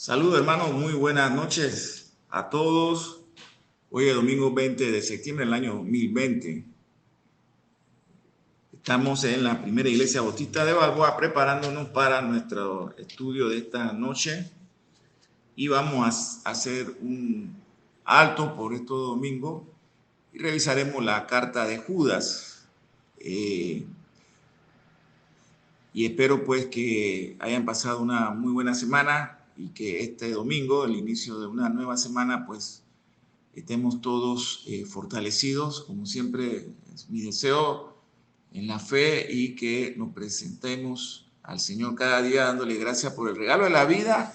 Saludos hermanos, muy buenas noches a todos. Hoy es domingo 20 de septiembre del año 2020. Estamos en la primera iglesia bautista de Balboa preparándonos para nuestro estudio de esta noche y vamos a hacer un alto por estos domingos y revisaremos la carta de Judas. Y espero pues que hayan pasado una muy buena semana y que este domingo, el inicio de una nueva semana, pues estemos todos fortalecidos, como siempre es mi deseo en la fe, y que nos presentemos al Señor cada día dándole gracias por el regalo de la vida,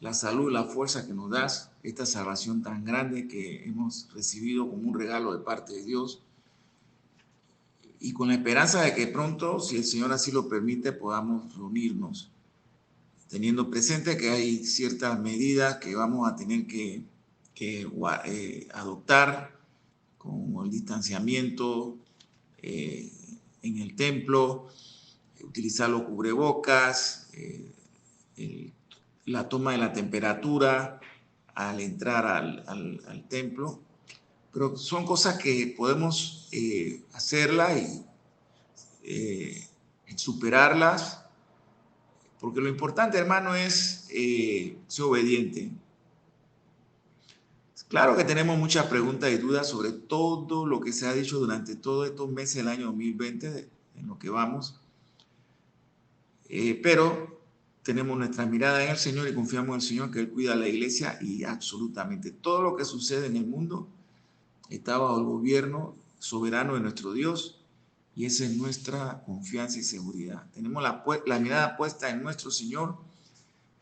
la salud, la fuerza que nos das, esta salvación tan grande que hemos recibido como un regalo de parte de Dios, y con la esperanza de que pronto, si el Señor así lo permite, podamos reunirnos, teniendo presente que hay ciertas medidas que vamos a tener que adoptar, como el distanciamiento en el templo, utilizar los cubrebocas, la toma de la temperatura al entrar al templo. Pero son cosas que podemos hacerlas y superarlas, porque lo importante, hermano, es ser obediente. Claro que tenemos muchas preguntas y dudas sobre todo lo que se ha dicho durante todos estos meses del año 2020, en lo que vamos, pero tenemos nuestra mirada en el Señor y confiamos en el Señor, que Él cuida a la iglesia, y absolutamente todo lo que sucede en el mundo está bajo el gobierno soberano de nuestro Dios, y esa es nuestra confianza y seguridad. Tenemos la mirada puesta en nuestro Señor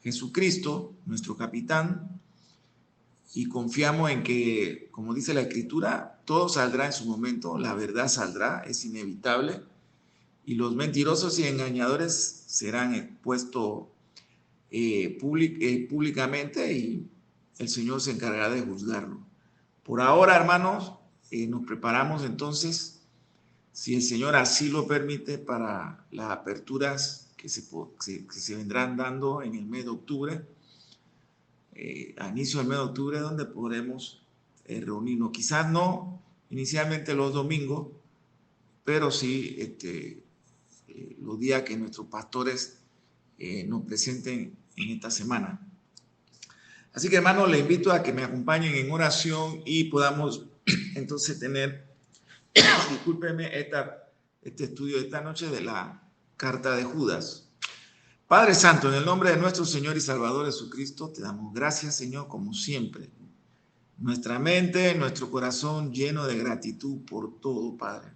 Jesucristo, nuestro capitán, y confiamos en que, como dice la Escritura, todo saldrá en su momento, la verdad saldrá, es inevitable, y los mentirosos y engañadores serán expuestos públicamente, y el Señor se encargará de juzgarlo. Por ahora, hermanos, nos preparamos entonces, si el Señor así lo permite, para las aperturas que se vendrán dando en el mes de octubre, a inicio del mes de octubre, donde podremos reunirnos. Quizás no inicialmente los domingos, pero sí los días que nuestros pastores nos presenten en esta semana. Así que, hermanos, les invito a que me acompañen en oración y podamos entonces tener, discúlpenme, este estudio de esta noche de la carta de Judas. Padre Santo, en el nombre de nuestro Señor y Salvador Jesucristo, te damos gracias, Señor, como siempre. Nuestra mente, nuestro corazón lleno de gratitud por todo, Padre.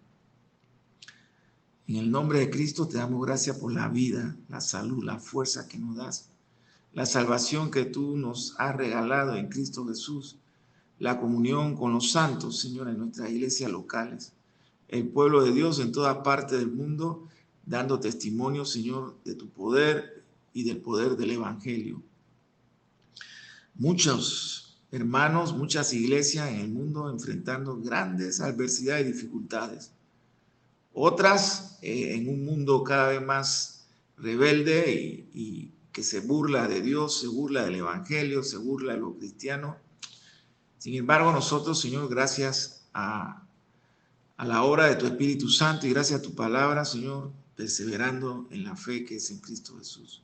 En el nombre de Cristo te damos gracias por la vida, la salud, la fuerza que nos das, la salvación que tú nos has regalado en Cristo Jesús, la comunión con los santos, Señor, en nuestras iglesias locales, el pueblo de Dios en toda parte del mundo, dando testimonio, Señor, de tu poder y del poder del Evangelio. Muchos hermanos, muchas iglesias en el mundo enfrentando grandes adversidades y dificultades. Otras en un mundo cada vez más rebelde y que se burla de Dios, se burla del Evangelio, se burla de los cristianos. Sin embargo, nosotros, Señor, gracias a la obra de tu Espíritu Santo y gracias a tu palabra, Señor, perseverando en la fe que es en Cristo Jesús.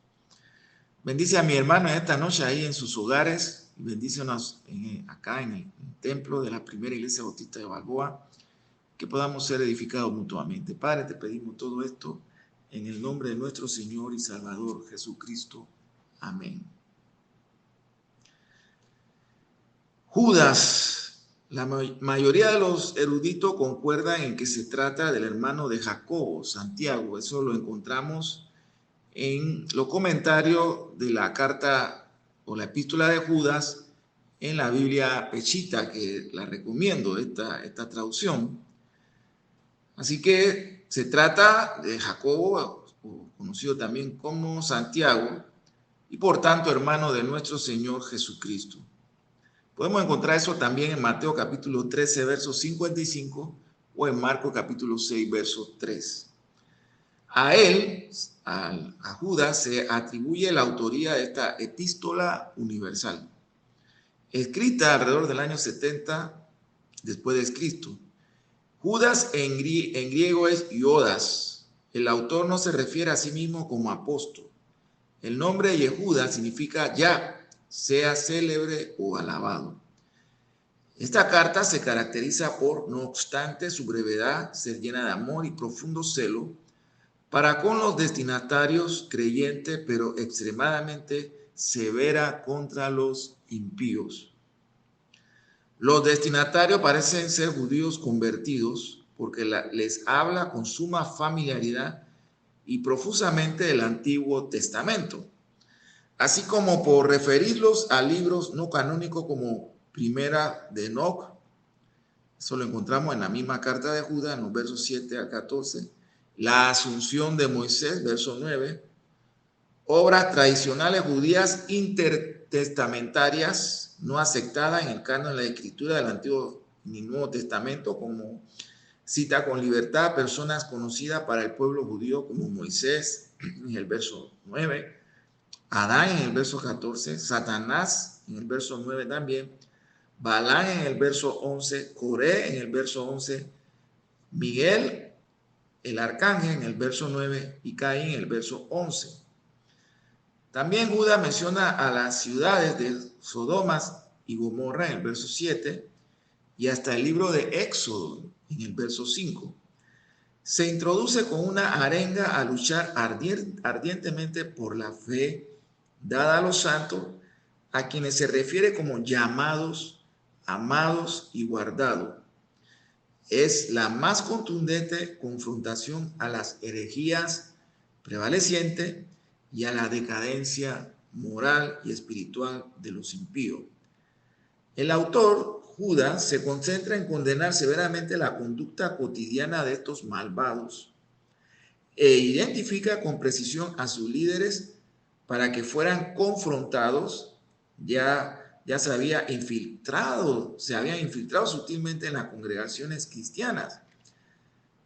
Bendice a mi hermano en esta noche ahí en sus hogares, y bendícenos acá en el templo de la primera iglesia bautista de Balboa, que podamos ser edificados mutuamente. Padre, te pedimos todo esto en el nombre de nuestro Señor y Salvador Jesucristo. Amén. Judas. La mayoría de los eruditos concuerdan en que se trata del hermano de Jacobo, Santiago. Eso lo encontramos en los comentarios de la carta o la epístola de Judas en la Biblia Pechita, que la recomiendo, esta traducción. Así que se trata de Jacobo, conocido también como Santiago, y por tanto hermano de nuestro Señor Jesucristo. Podemos encontrar eso también en Mateo capítulo 13, verso 55, o en Marcos capítulo 6, verso 3. A él, a Judas se atribuye la autoría de esta epístola universal, escrita alrededor del año 70 después de Cristo. Judas en griego es Iodas. El autor no se refiere a sí mismo como apóstol. El nombre Yehuda significa ya, sea célebre o alabado. Esta carta se caracteriza por, no obstante su brevedad, ser llena de amor y profundo celo para con los destinatarios creyentes, pero extremadamente severa contra los impíos. Los destinatarios parecen ser judíos convertidos porque les habla con suma familiaridad y profusamente del Antiguo Testamento, así como por referirlos a libros no canónicos como Primera de Enoc. Eso lo encontramos en la misma carta de Judas, en los versos 7 al 14. La Asunción de Moisés, verso 9. Obras tradicionales judías intertestamentarias no aceptadas en el canon de la escritura del Antiguo y Nuevo Testamento, como cita con libertad personas conocidas para el pueblo judío como Moisés en el verso 9, Adán en el verso 14, Satanás en el verso 9 también, Balán en el verso 11, Coré en el verso 11, Miguel el arcángel en el verso 9 y Caín en el verso 11. También Judas menciona a las ciudades de Sodomas y Gomorra en el verso 7 y hasta el libro de Éxodo en el verso 5. Se introduce con una arenga a luchar ardientemente por la fe dada a los santos, a quienes se refiere como llamados, amados y guardados. Es la más contundente confrontación a las herejías prevalecientes y a la decadencia moral y espiritual de los impíos. El autor, Judas, se concentra en condenar severamente la conducta cotidiana de estos malvados e identifica con precisión a sus líderes para que fueran confrontados. Ya se habían infiltrado sutilmente en las congregaciones cristianas,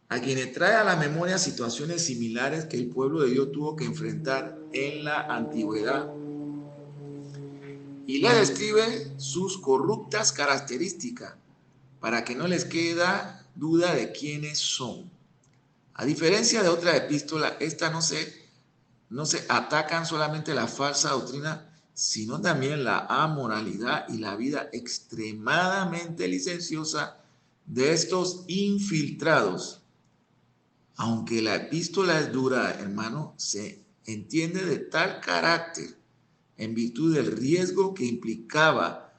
a quienes trae a la memoria situaciones similares que el pueblo de Dios tuvo que enfrentar en la antigüedad. Y le describe sus corruptas características para que no les quede duda de quiénes son. A diferencia de otras epístolas, estas no se atacan solamente la falsa doctrina, sino también la amoralidad y la vida extremadamente licenciosa de estos infiltrados. Aunque la epístola es dura, hermano, se entiende de tal carácter en virtud del riesgo que implicaba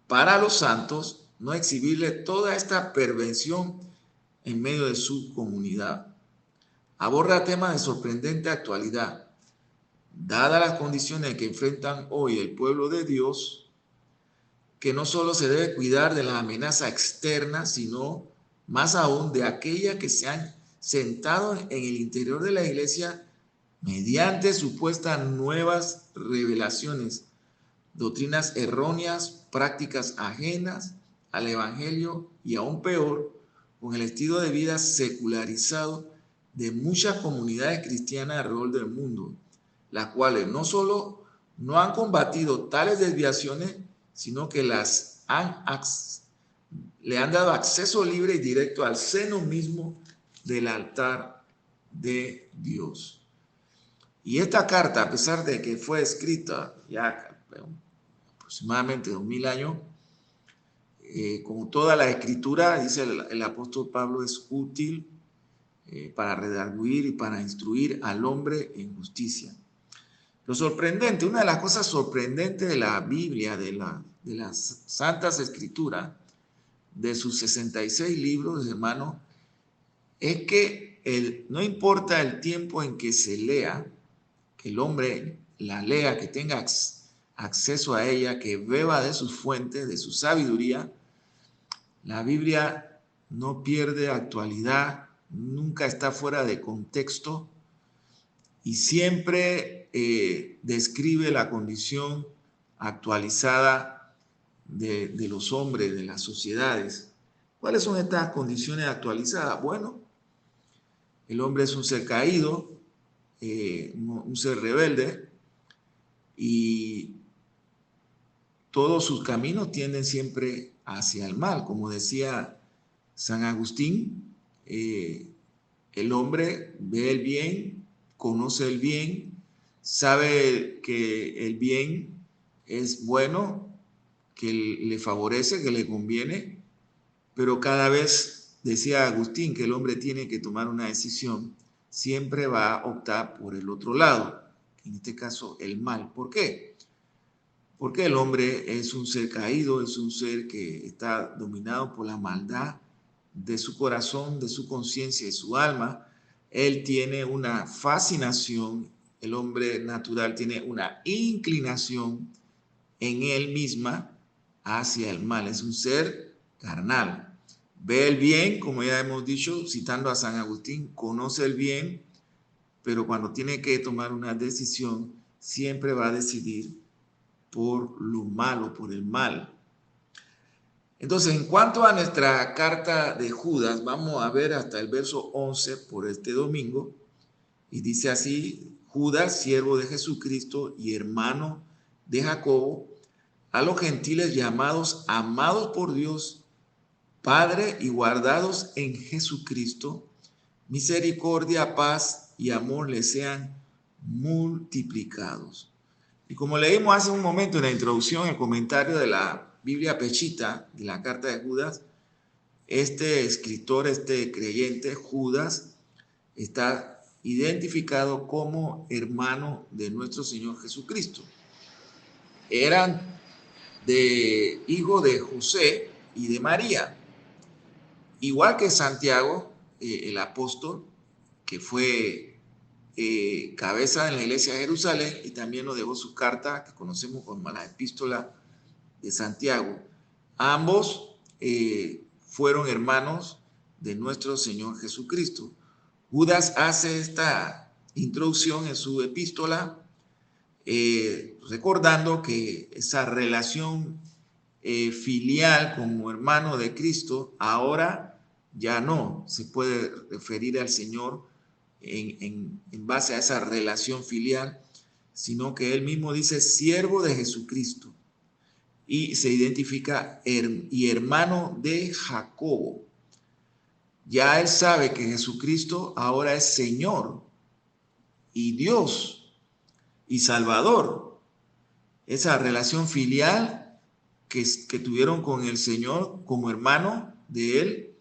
para los santos no exhibirle toda esta perversión en medio de su comunidad. Aborda temas de sorprendente actualidad. Dadas las condiciones que enfrentan hoy el pueblo de Dios, que no solo se debe cuidar de la amenaza externa, sino más aún de aquellas que se han sentado en el interior de la iglesia mediante supuestas nuevas revelaciones, doctrinas erróneas, prácticas ajenas al evangelio y aún peor, con el estilo de vida secularizado de muchas comunidades cristianas alrededor del mundo, las cuales no solo no han combatido tales desviaciones, sino que le han dado acceso libre y directo al seno mismo del altar de Dios. Y esta carta, a pesar de que fue escrita ya aproximadamente 2000 años, como toda la escritura, dice el apóstol Pablo, es útil para redarguir y para instruir al hombre en justicia. Lo sorprendente, una de las cosas sorprendentes de la Biblia, de las Santas Escrituras, de sus 66 libros, hermano, es que no importa el tiempo en que se lea, que el hombre la lea, que tenga acceso a ella, que beba de sus fuentes, de su sabiduría, la Biblia no pierde actualidad, nunca está fuera de contexto y siempre describe la condición actualizada de los hombres, de las sociedades. ¿Cuáles son estas condiciones actualizadas? Bueno, el hombre es un ser caído, un ser rebelde, y todos sus caminos tienden siempre hacia el mal. Como decía San Agustín, el hombre ve el bien, conoce el bien, sabe que el bien es bueno, que le favorece, que le conviene, pero cada vez, decía Agustín, que el hombre tiene que tomar una decisión, siempre va a optar por el otro lado, en este caso el mal. ¿Por qué? Porque el hombre es un ser caído, es un ser que está dominado por la maldad de su corazón, de su conciencia y su alma. Él tiene una fascinación, el hombre natural tiene una inclinación en él misma hacia el mal. Es un ser carnal. Ve el bien, como ya hemos dicho, citando a San Agustín, conoce el bien, pero cuando tiene que tomar una decisión, siempre va a decidir por lo malo, por el mal. Entonces, en cuanto a nuestra carta de Judas, vamos a ver hasta el verso 11 por este domingo, y dice así: Judas, siervo de Jesucristo y hermano de Jacobo, a los gentiles llamados, amados por Dios, Padre, y guardados en Jesucristo, misericordia, paz y amor les sean multiplicados. Y como leímos hace un momento en la introducción, el comentario de la Biblia Pechita, de la carta de Judas, este escritor, este creyente, Judas, está identificado como hermano de nuestro Señor Jesucristo. Eran de hijo de José y de María, igual que Santiago, el apóstol, que fue cabeza en la iglesia de Jerusalén, y también nos dejó su carta que conocemos como la epístola de Santiago. Ambos fueron hermanos de nuestro Señor Jesucristo. Judas hace esta introducción en su epístola, recordando que esa relación filial como hermano de Cristo ahora ya no se puede referir al Señor en base a esa relación filial, sino que él mismo dice siervo de Jesucristo, y se identifica y hermano de Jacobo. Ya él sabe que Jesucristo ahora es Señor y Dios y Salvador. Esa relación filial que tuvieron con el Señor como hermano de él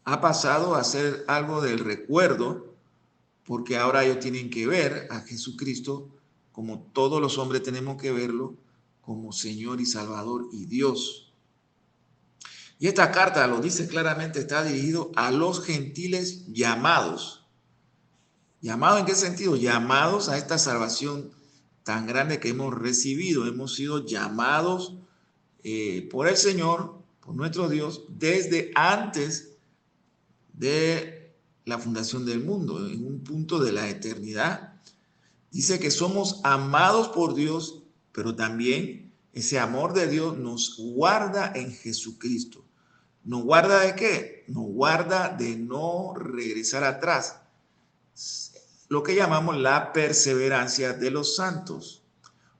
ha pasado a ser algo del recuerdo, porque ahora ellos tienen que ver a Jesucristo como todos los hombres tenemos que verlo, como Señor y Salvador y Dios. Y esta carta lo dice claramente, está dirigido a los gentiles llamados. ¿Llamados en qué sentido? Llamados a esta salvación tan grande que hemos recibido. Hemos sido llamados por el Señor, por nuestro Dios, desde antes de la fundación del mundo, en un punto de la eternidad. Dice que somos amados por Dios, pero también ese amor de Dios nos guarda en Jesucristo. ¿Nos guarda de qué? Nos guarda de no regresar atrás. Lo que llamamos la perseverancia de los santos.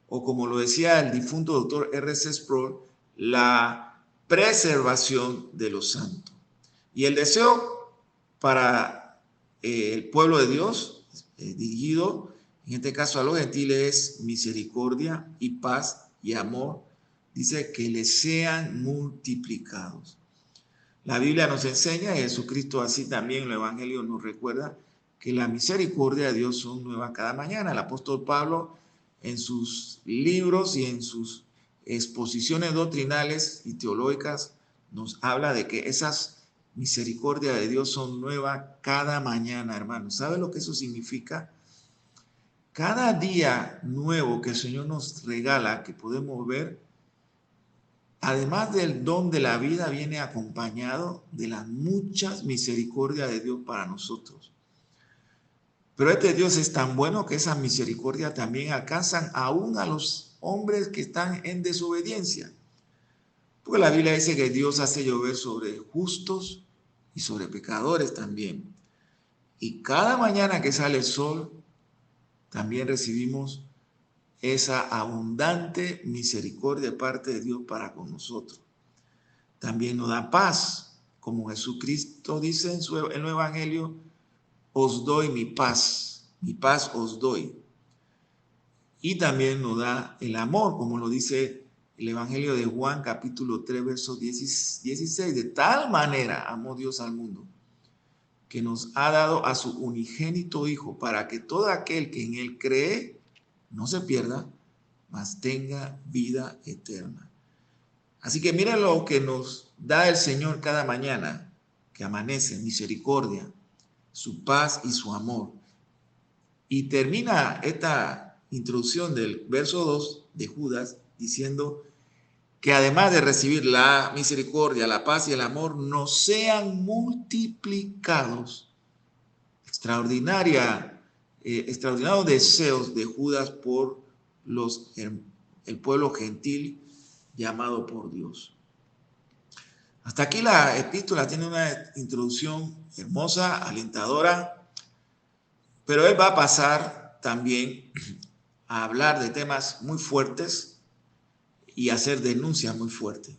O como lo decía el difunto doctor R.C. Sproul, la preservación de los santos. Y el deseo para el pueblo de Dios, dirigido en este caso a los gentiles, es misericordia y paz y amor. Dice que les sean multiplicados. La Biblia nos enseña, y Jesucristo así también en el Evangelio nos recuerda, que la misericordia de Dios son nuevas cada mañana. El apóstol Pablo, en sus libros y en sus exposiciones doctrinales y teológicas, nos habla de que esas misericordias de Dios son nuevas cada mañana, hermanos. ¿Sabe lo que eso significa? Cada día nuevo que el Señor nos regala, que podemos ver, además del don de la vida, viene acompañado de las muchas misericordias de Dios para nosotros. Pero este Dios es tan bueno que esas misericordias también alcanzan aún a los hombres que están en desobediencia. Porque la Biblia dice que Dios hace llover sobre justos y sobre pecadores también. Y cada mañana que sale el sol, también recibimos esa abundante misericordia de parte de Dios para con nosotros. También nos da paz, como Jesucristo dice en el Evangelio: os doy mi paz os doy. Y también nos da el amor, como lo dice el Evangelio de Juan, capítulo 3, verso 16. De tal manera amó Dios al mundo, que nos ha dado a su unigénito Hijo, para que todo aquel que en él cree no se pierda, mas tenga vida eterna. Así que miren lo que nos da el Señor cada mañana que amanece: misericordia, su paz y su amor. Y termina esta introducción del verso 2 de Judas diciendo que además de recibir la misericordia, la paz y el amor, nos sean multiplicados. Extraordinarios deseos de Judas por el pueblo gentil llamado por Dios. Hasta aquí la epístola tiene una introducción hermosa, alentadora, pero él va a pasar también a hablar de temas muy fuertes y hacer denuncias muy fuertes.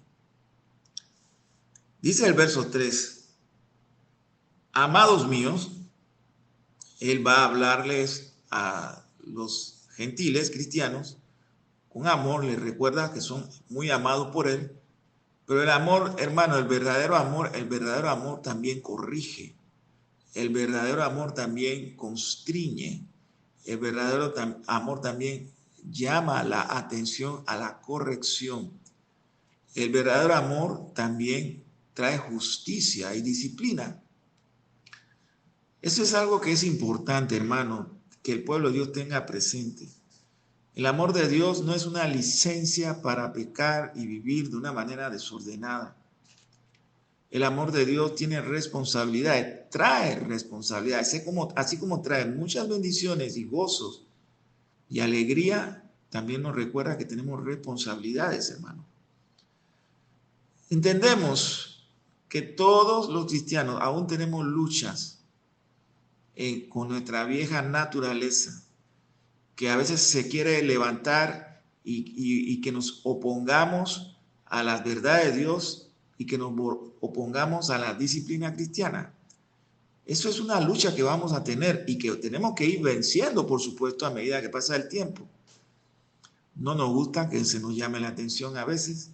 Dice el verso 3: amados míos, él va a hablarles a los gentiles cristianos con amor, les recuerda que son muy amados por él, pero el amor, hermano, el verdadero amor también corrige, el verdadero amor también constriñe, el verdadero amor también llama la atención a la corrección. El verdadero amor también trae justicia y disciplina. Eso es algo que es importante, hermano, que el pueblo de Dios tenga presente. El amor de Dios no es una licencia para pecar y vivir de una manera desordenada. El amor de Dios tiene responsabilidades, trae responsabilidades, así como trae muchas bendiciones y gozos y alegría, también nos recuerda que tenemos responsabilidades, hermano. Entendemos que todos los cristianos aún tenemos luchas con nuestra vieja naturaleza, que a veces se quiere levantar y que nos opongamos a las verdades de Dios y que nos opongamos a la disciplina cristiana. Eso es una lucha que vamos a tener y que tenemos que ir venciendo, por supuesto, a medida que pasa el tiempo. No nos gusta que se nos llame la atención a veces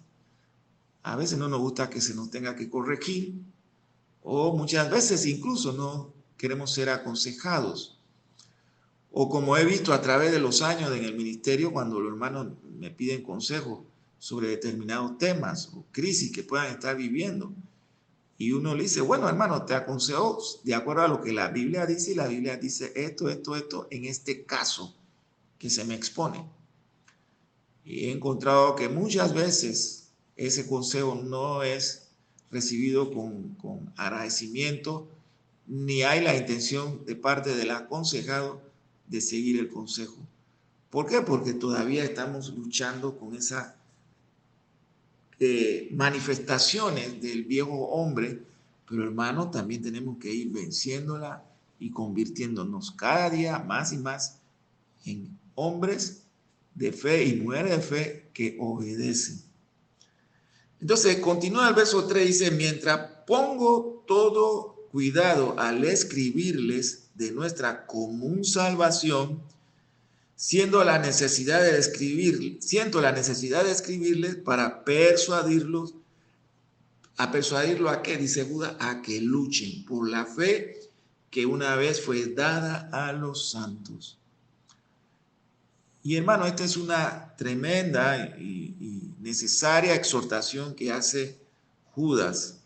no nos gusta que se nos tenga que corregir, o muchas veces incluso no queremos ser aconsejados. O como he visto a través de los años en el ministerio, cuando los hermanos me piden consejo sobre determinados temas o crisis que puedan estar viviendo, y uno le dice: bueno, hermano, te aconsejo de acuerdo a lo que la Biblia dice, y la Biblia dice esto, en este caso que se me expone. Y he encontrado que muchas veces ese consejo no es recibido con agradecimiento, ni hay la intención de parte del aconsejado de seguir el consejo. ¿Por qué? Porque todavía estamos luchando con esas manifestaciones del viejo hombre, pero hermano, también tenemos que ir venciéndola y convirtiéndonos cada día más y más en hombres de fe y mujeres de fe que obedecen. Entonces, continúa el verso 3, dice: mientras pongo todo cuidado al escribirles de nuestra común salvación, siento la necesidad de escribirles para persuadirlos. ¿A qué? Dice Judas: a que luchen por la fe que una vez fue dada a los santos. Y hermano, esta es una tremenda y necesaria exhortación que hace Judas.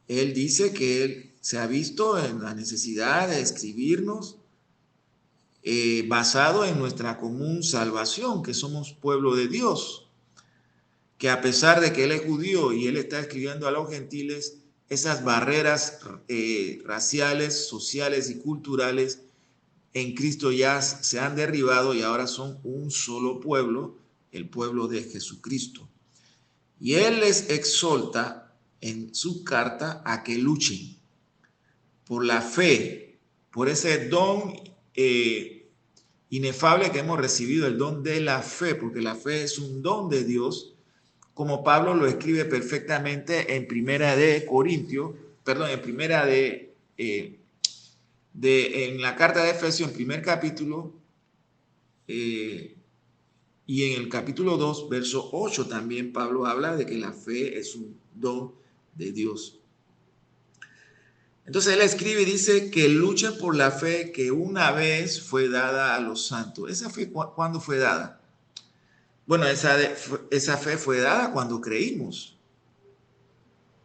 Él dice que él se ha visto en la necesidad de escribirnos basado en nuestra común salvación, que somos pueblo de Dios, que a pesar de que él es judío y él está escribiendo a los gentiles, esas barreras raciales, sociales y culturales en Cristo ya se han derribado y ahora son un solo pueblo, el pueblo de Jesucristo. Y él les exhorta en su carta a que luchen por la fe, por ese don inefable que hemos recibido el don de la fe, porque la fe es un don de Dios, como Pablo lo escribe perfectamente en Primera de Corintios, perdón, en Primera en la carta de Efesios, en primer capítulo, y en el capítulo 2, verso 8, también Pablo habla de que la fe es un don de Dios. Entonces él escribe y dice que luchen por la fe que una vez fue dada a los santos. ¿Esa fe cuándo fue dada? Bueno, esa fe fue dada cuando creímos.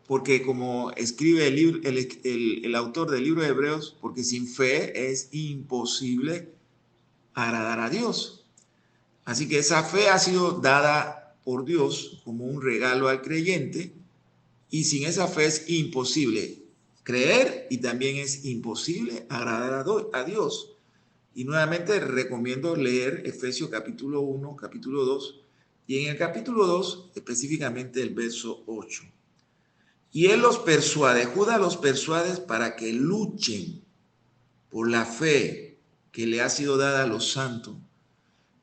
Porque como escribe el autor del libro de Hebreos, porque sin fe es imposible agradar a Dios. Así que esa fe ha sido dada por Dios como un regalo al creyente, y sin esa fe es imposible creer y también es imposible agradar a Dios. Y nuevamente recomiendo leer Efesios capítulo 1, capítulo 2, y en el capítulo 2 específicamente el verso 8. Y él los persuade, Judas los persuade para que luchen por la fe que le ha sido dada a los santos.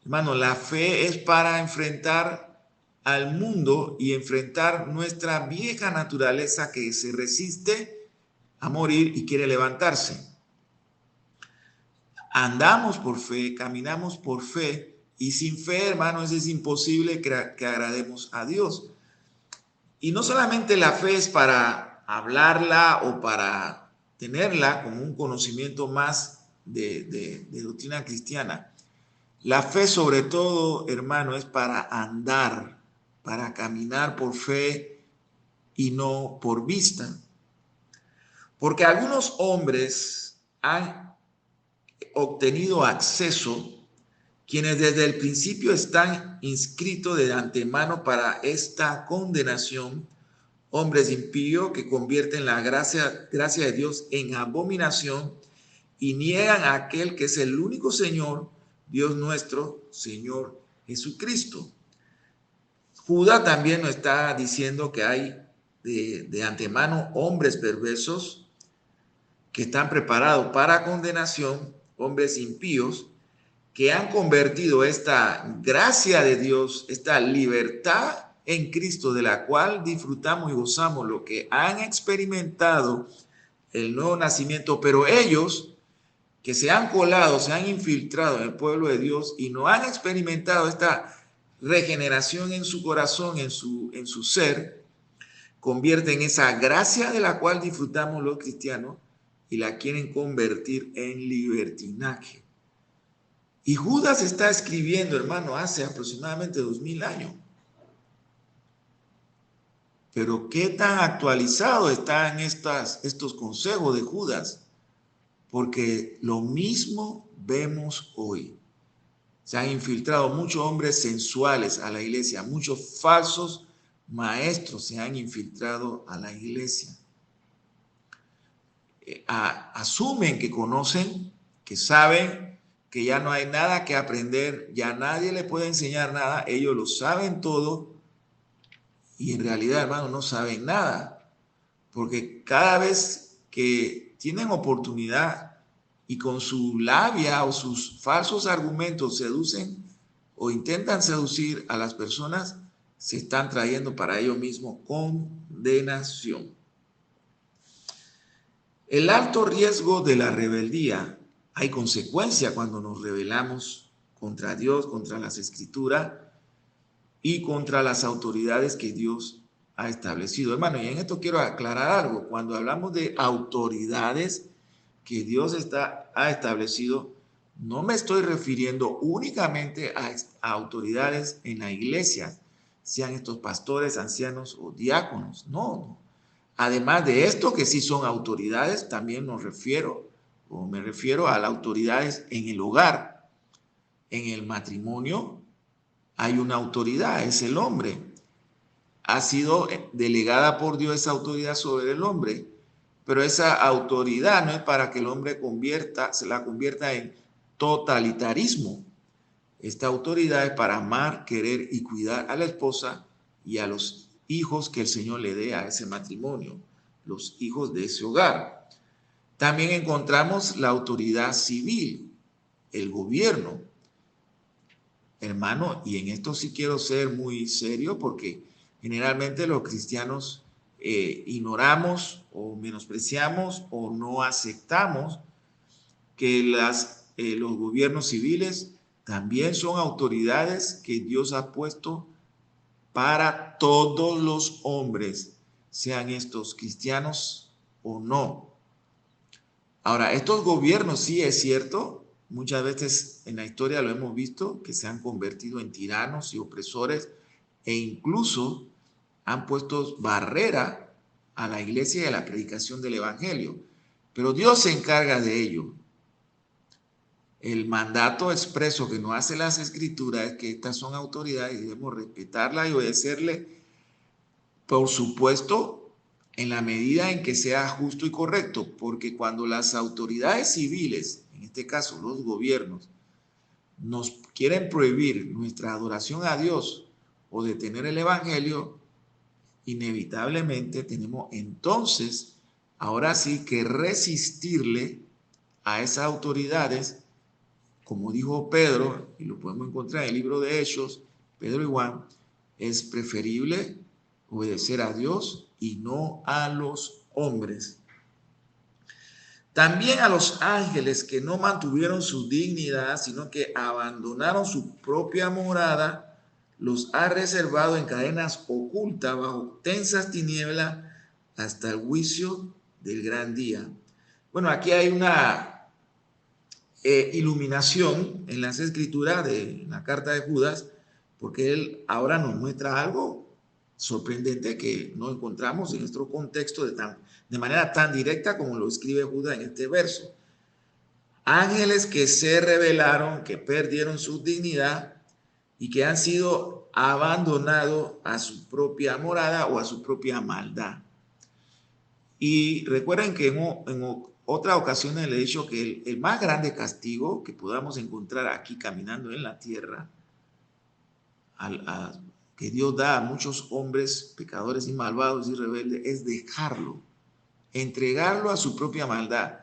Hermano, la fe es para enfrentar al mundo y enfrentar nuestra vieja naturaleza que se resiste a morir y quiere levantarse. Andamos por fe, caminamos por fe, y sin fe, hermanos, es imposible que agrademos a Dios. Y no solamente la fe es para hablarla o para tenerla como un conocimiento más de doctrina cristiana. La fe, sobre todo, hermano, es para andar, para caminar por fe y no por vista. Porque algunos hombres han obtenido acceso, quienes desde el principio están inscritos de antemano para esta condenación, hombres impíos que convierten la gracia de Dios en abominación y niegan a aquel que es el único Señor, Dios nuestro, Señor Jesucristo. Judas también nos está diciendo que hay de antemano hombres perversos que están preparados para condenación, hombres impíos, que han convertido esta gracia de Dios, esta libertad en Cristo, de la cual disfrutamos y gozamos, lo que han experimentado el nuevo nacimiento, pero ellos que se han colado, se han infiltrado en el pueblo de Dios y no han experimentado esta regeneración en su corazón, en su ser, convierten esa gracia de la cual disfrutamos los cristianos y la quieren convertir en libertinaje. Y Judas está escribiendo, hermano, hace aproximadamente 2000 años. Pero qué tan actualizado están estos consejos de Judas, porque lo mismo vemos hoy. Se han infiltrado muchos hombres sensuales a la iglesia, muchos falsos maestros se han infiltrado a la iglesia. Asumen que conocen, que saben, que ya no hay nada que aprender, ya nadie le puede enseñar nada, ellos lo saben todo, y en realidad, hermano, no saben nada, porque cada vez que tienen oportunidad y con su labia o sus falsos argumentos seducen o intentan seducir a las personas, se están trayendo para ellos mismos condenación. El alto riesgo de la rebeldía. Hay consecuencia cuando nos rebelamos contra Dios, contra las Escrituras y contra las autoridades que Dios ha establecido. Hermano, y en esto quiero aclarar algo. Cuando hablamos de autoridades que Dios ha establecido, no me estoy refiriendo únicamente a autoridades en la iglesia, sean estos pastores, ancianos o diáconos. No. Además de esto, que sí son autoridades, también me refiero a las autoridades en el hogar. En el matrimonio hay una autoridad, es el hombre. Ha sido delegada por Dios esa autoridad sobre el hombre, pero esa autoridad no es para que el hombre se la convierta en totalitarismo. Esta autoridad es para amar, querer y cuidar a la esposa y a los hijos que el Señor le dé a ese matrimonio, los hijos de ese hogar. También encontramos la autoridad civil, el gobierno. hermano, y en esto sí quiero ser muy serio porque generalmente los cristianos ignoramos o menospreciamos o no aceptamos que los gobiernos civiles también son autoridades que Dios ha puesto para todos los hombres, sean estos cristianos o no. Ahora, estos gobiernos sí es cierto, muchas veces en la historia lo hemos visto, que se han convertido en tiranos y opresores e incluso han puesto barrera a la iglesia y a la predicación del evangelio. Pero Dios se encarga de ello. El mandato expreso que nos hace las escrituras es que estas son autoridades y debemos respetarlas y obedecerle, por supuesto, en la medida en que sea justo y correcto, porque cuando las autoridades civiles, en este caso los gobiernos, nos quieren prohibir nuestra adoración a Dios o detener el evangelio, inevitablemente tenemos entonces, ahora sí, que resistirle a esas autoridades. Como dijo Pedro, y lo podemos encontrar en el libro de Hechos, Pedro y Juan, es preferible obedecer a Dios y no a los hombres. También a los ángeles que no mantuvieron su dignidad, sino que abandonaron su propia morada, los ha reservado en cadenas ocultas bajo tensas tinieblas hasta el juicio del gran día. Bueno, aquí hay una iluminación en las escrituras de la carta de Judas, porque él ahora nos muestra algo sorprendente que no encontramos en nuestro contexto de manera tan directa como lo escribe Judas en este verso. Ángeles que se rebelaron, que perdieron su dignidad y que han sido abandonados a su propia morada o a su propia maldad. Y recuerden que en otras ocasiones le he dicho que el más grande castigo que podamos encontrar aquí caminando en la tierra, que Dios da a muchos hombres pecadores y malvados y rebeldes, es dejarlo, entregarlo a su propia maldad.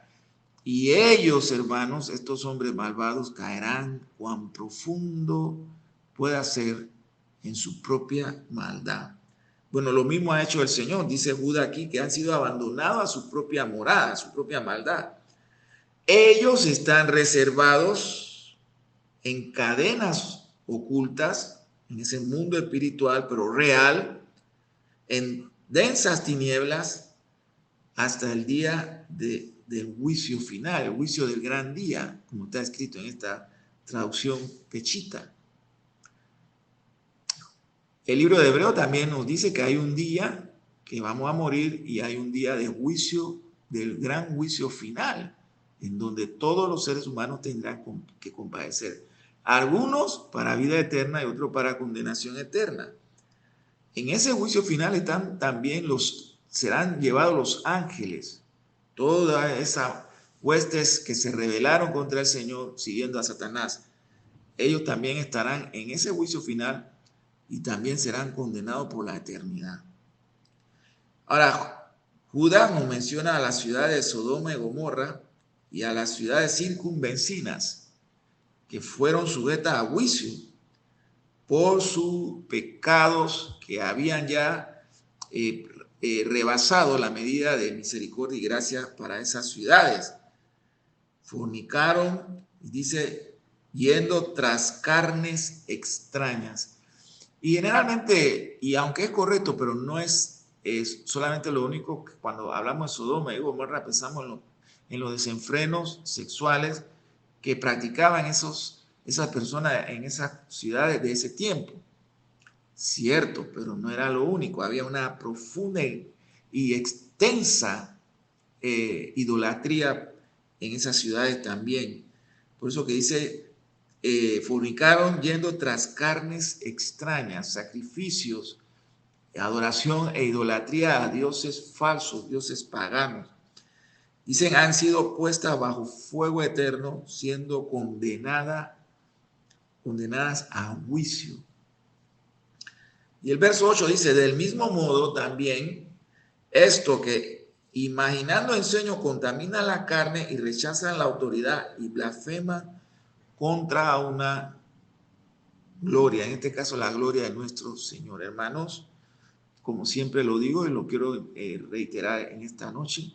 Y ellos, hermanos, estos hombres malvados, caerán cuán profundo pueda ser en su propia maldad. Bueno, lo mismo ha hecho el Señor, dice Judas aquí, que han sido abandonados a su propia morada, a su propia maldad. Ellos están reservados en cadenas ocultas, en ese mundo espiritual, pero real, en densas tinieblas, hasta el día del juicio final, el juicio del gran día, como está escrito en esta traducción pechita. El libro de Hebreo también nos dice que hay un día que vamos a morir y hay un día de juicio, del gran juicio final, en donde todos los seres humanos tendrán que compadecer. Algunos para vida eterna y otros para condenación eterna. En ese juicio final están también serán llevados los ángeles, todas esas huestes que se rebelaron contra el Señor siguiendo a Satanás. Ellos también estarán en ese juicio final y también serán condenados por la eternidad. Ahora, Judas nos menciona a las ciudades de Sodoma y Gomorra y a las ciudades circunvecinas que fueron sujetas a juicio por sus pecados que habían ya rebasado la medida de misericordia y gracia para esas ciudades. Fornicaron, dice, yendo tras carnes extrañas. Y generalmente, y aunque es correcto, pero no es solamente lo único, que cuando hablamos de Sodoma y Gomorra pensamos en los desenfrenos sexuales que practicaban esas personas en esas ciudades de ese tiempo. Cierto, pero no era lo único, había una profunda y extensa idolatría en esas ciudades también. Por eso que dice, fornicaron yendo tras carnes extrañas, sacrificios, adoración e idolatría a dioses falsos, dioses paganos. Dicen, han sido puestas bajo fuego eterno, siendo condenadas a juicio. Y el verso 8 dice, del mismo modo también, esto que imaginando ensueño contaminan la carne y rechazan la autoridad y blasfeman contra una gloria, en este caso la gloria de nuestro Señor. Hermanos, como siempre lo digo y lo quiero reiterar en esta noche,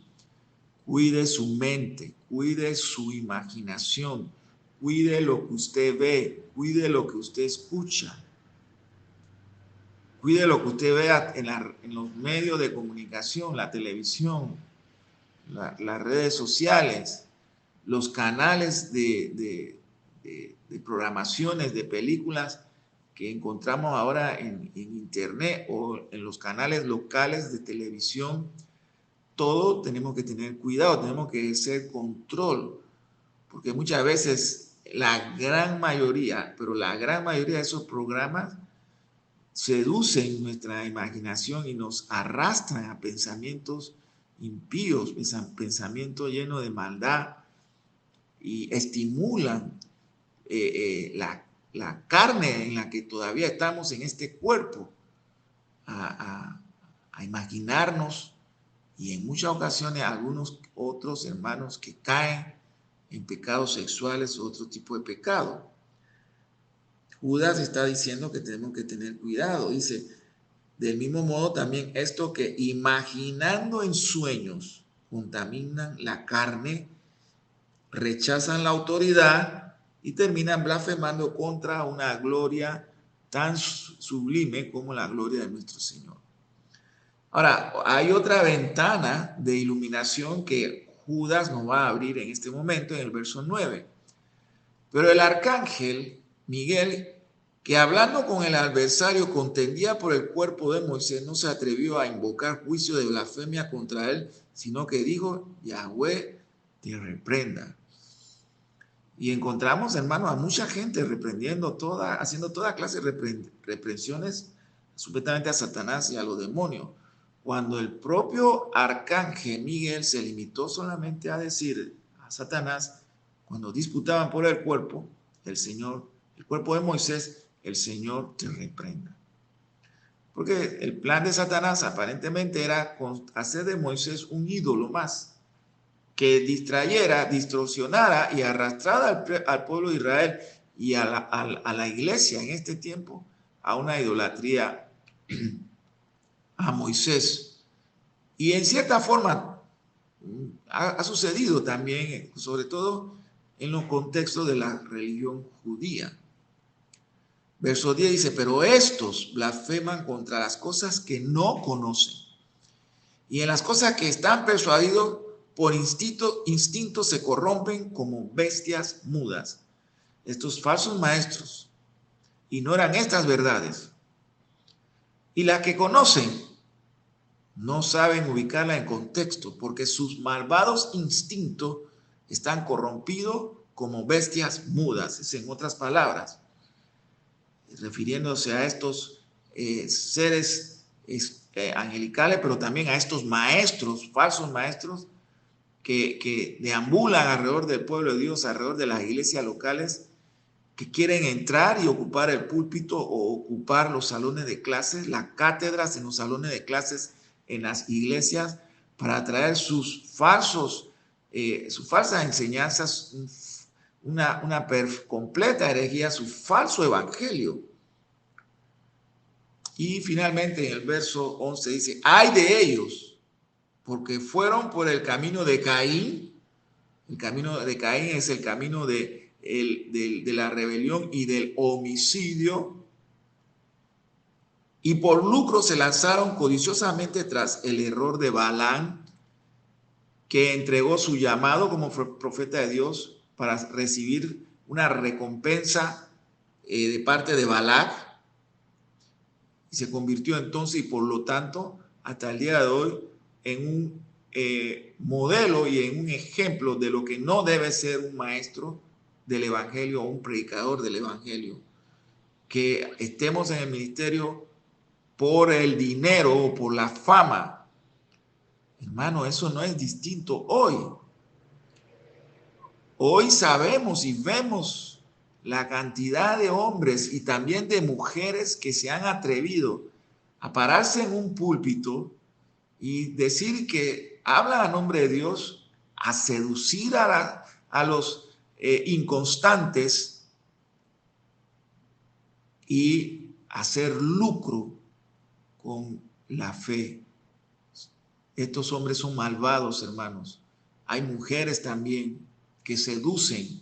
cuide su mente, cuide su imaginación, cuide lo que usted ve, cuide lo que usted escucha, cuide lo que usted vea en los medios de comunicación, la televisión, las redes sociales, los canales de programaciones, de películas que encontramos ahora en internet o en los canales locales de televisión. Todo tenemos que tener cuidado, tenemos que ejercer control, porque muchas veces la gran mayoría de esos programas seducen nuestra imaginación y nos arrastran a pensamientos impíos, pensamientos llenos de maldad, y estimulan la carne en la que todavía estamos en este cuerpo a imaginarnos, y en muchas ocasiones algunos otros hermanos que caen en pecados sexuales o otro tipo de pecado. Judas está diciendo que tenemos que tener cuidado. Dice, del mismo modo también esto que imaginando en sueños contaminan la carne, rechazan la autoridad y terminan blasfemando contra una gloria tan sublime como la gloria de nuestro Señor. Ahora, hay otra ventana de iluminación que Judas nos va a abrir en este momento, en el verso 9. Pero el arcángel Miguel, que hablando con el adversario contendía por el cuerpo de Moisés, no se atrevió a invocar juicio de blasfemia contra él, sino que dijo, Yahweh te reprenda. Y encontramos, hermanos, a mucha gente haciendo toda clase de reprensiones supuestamente a Satanás y a los demonios, cuando el propio arcángel Miguel se limitó solamente a decir a Satanás, cuando disputaban por el cuerpo, el cuerpo de Moisés, el Señor te reprenda. Porque el plan de Satanás aparentemente era hacer de Moisés un ídolo más, que distrayera, distorsionara y arrastrara al pueblo de Israel y a la iglesia en este tiempo a una idolatría a Moisés. Y en cierta forma ha sucedido también, sobre todo en los contextos de la religión judía. Verso 10 dice, pero estos blasfeman contra las cosas que no conocen, y en las cosas que están persuadidos por instinto se corrompen como bestias mudas. Estos falsos maestros ignoran estas verdades, y las que conocen no saben ubicarla en contexto, porque sus malvados instintos están corrompidos como bestias mudas. Es en otras palabras, refiriéndose a estos seres angelicales, pero también a estos maestros, falsos maestros, que deambulan alrededor del pueblo de Dios, alrededor de las iglesias locales, que quieren entrar y ocupar el púlpito o ocupar los salones de clases, las cátedras en los salones de clases en las iglesias, para traer sus falsas enseñanzas, una completa herejía, su falso evangelio. Y finalmente en el verso 11 dice, ay de ellos, porque fueron por el camino de Caín. El camino de Caín es el camino de la rebelión y del homicidio, y por lucro se lanzaron codiciosamente tras el error de Balaam, que entregó su llamado como profeta de Dios para recibir una recompensa de parte de Balac, y se convirtió entonces, y por lo tanto, hasta el día de hoy, en un modelo y en un ejemplo de lo que no debe ser un maestro del evangelio o un predicador del evangelio. Que estemos en el ministerio por el dinero o por la fama. Hermano, eso no es distinto hoy. Hoy sabemos y vemos la cantidad de hombres y también de mujeres que se han atrevido a pararse en un púlpito y decir que hablan a nombre de Dios, a seducir a los inconstantes, y hacer lucro con la fe. Estos hombres son malvados, hermanos. Hay mujeres también que seducen,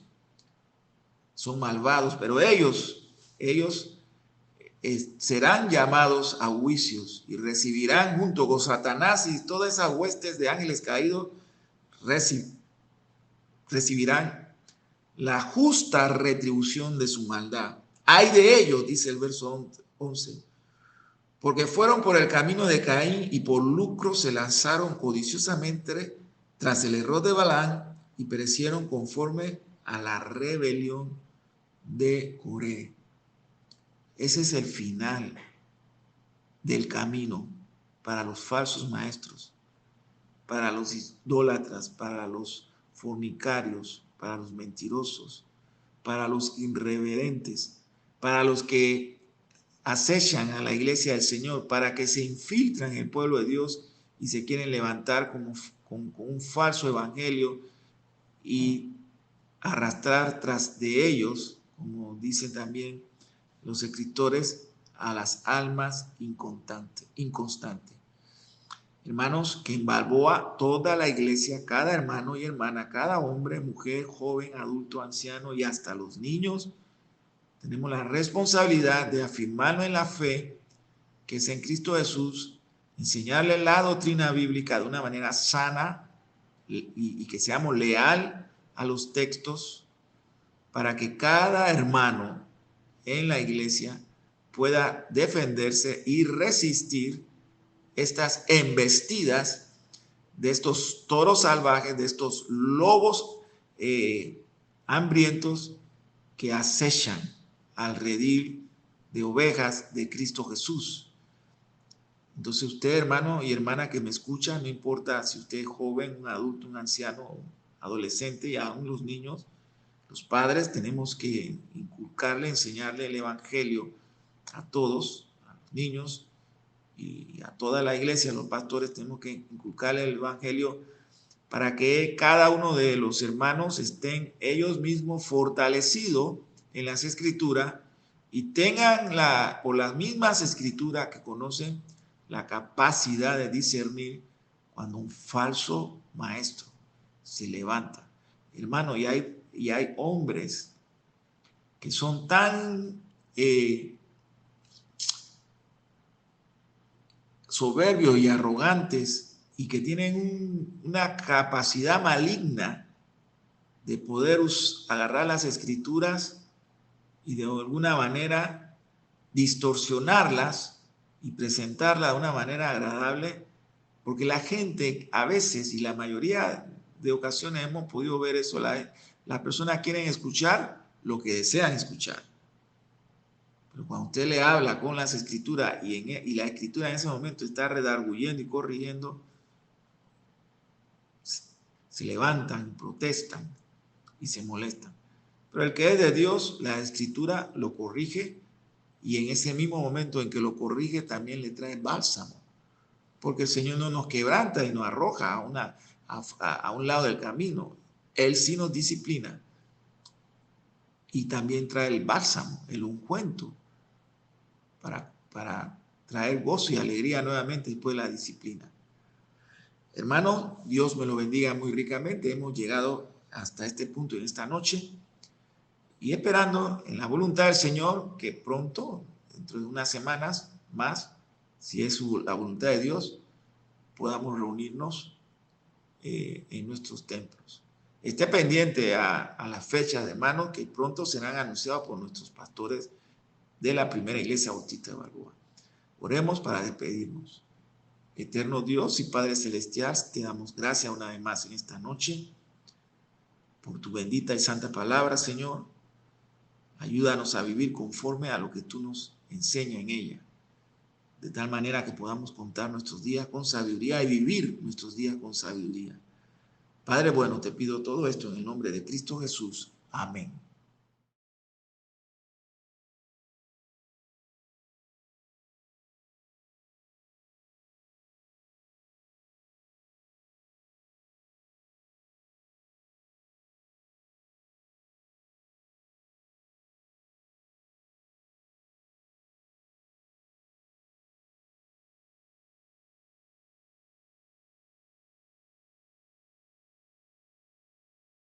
son malvados, pero ellos serán llamados a juicios y recibirán junto con Satanás y todas esas huestes de ángeles caídos, recibirán la justa retribución de su maldad. Ay de ellos, dice el verso 11, porque fueron por el camino de Caín y por lucro se lanzaron codiciosamente tras el error de Balaam y perecieron conforme a la rebelión de Coré. Ese es el final del camino para los falsos maestros, para los idólatras, para los fornicarios, para los mentirosos, para los irreverentes, para los que acechan a la iglesia del Señor, para que se infiltran en el pueblo de Dios y se quieren levantar con un falso evangelio y arrastrar tras de ellos, como dicen también los escritores, a las almas inconstantes. Hermanos, que en Balboa toda la iglesia, cada hermano y hermana, cada hombre, mujer, joven, adulto, anciano y hasta los niños, tenemos la responsabilidad de afirmarnos en la fe que es en Cristo Jesús, enseñarle la doctrina bíblica de una manera sana y que seamos leal a los textos para que cada hermano en la iglesia pueda defenderse y resistir estas embestidas de estos toros salvajes, de estos lobos hambrientos que acechan al redil de ovejas de Cristo Jesús. Entonces usted, hermano y hermana que me escucha, no importa si usted es joven, un adulto, un anciano, un adolescente y aún los niños, los padres tenemos que inculcarle, enseñarle el evangelio a todos, a los niños y a toda la iglesia, los pastores tenemos que inculcarle el evangelio para que cada uno de los hermanos estén ellos mismos fortalecidos en las escrituras y tengan por las mismas escrituras que conocen la capacidad de discernir cuando un falso maestro se levanta. Hermano, y hay hombres que son tan soberbios y arrogantes y que tienen una capacidad maligna de poder agarrar las escrituras y de alguna manera distorsionarlas y presentarlas de una manera agradable, porque la gente a veces y la mayoría de ocasiones hemos podido ver eso, las personas quieren escuchar lo que desean escuchar. Pero cuando usted le habla con las escrituras y la escritura en ese momento está redarguyendo y corrigiendo, se levantan, protestan y se molestan. Pero el que es de Dios, la escritura lo corrige y en ese mismo momento en que lo corrige también le trae bálsamo. Porque el Señor no nos quebranta y nos arroja a un lado del camino. Él sí nos disciplina y también trae el bálsamo, el ungüento, para traer gozo y alegría nuevamente después de la disciplina. Hermano, Dios me lo bendiga muy ricamente. Hemos llegado hasta este punto en esta noche y esperando en la voluntad del Señor que pronto, dentro de unas semanas más, si es la voluntad de Dios, podamos reunirnos en nuestros templos. Esté pendiente a las fechas, hermanos, que pronto serán anunciadas por nuestros pastores de la primera iglesia bautista de Balboa. Oremos para despedirnos. Eterno Dios y Padre Celestial, te damos gracias una vez más en esta noche por tu bendita y santa palabra, Señor. Ayúdanos a vivir conforme a lo que tú nos enseñas en ella, de tal manera que podamos contar nuestros días con sabiduría y vivir nuestros días con sabiduría. Padre bueno, te pido todo esto en el nombre de Cristo Jesús. Amén.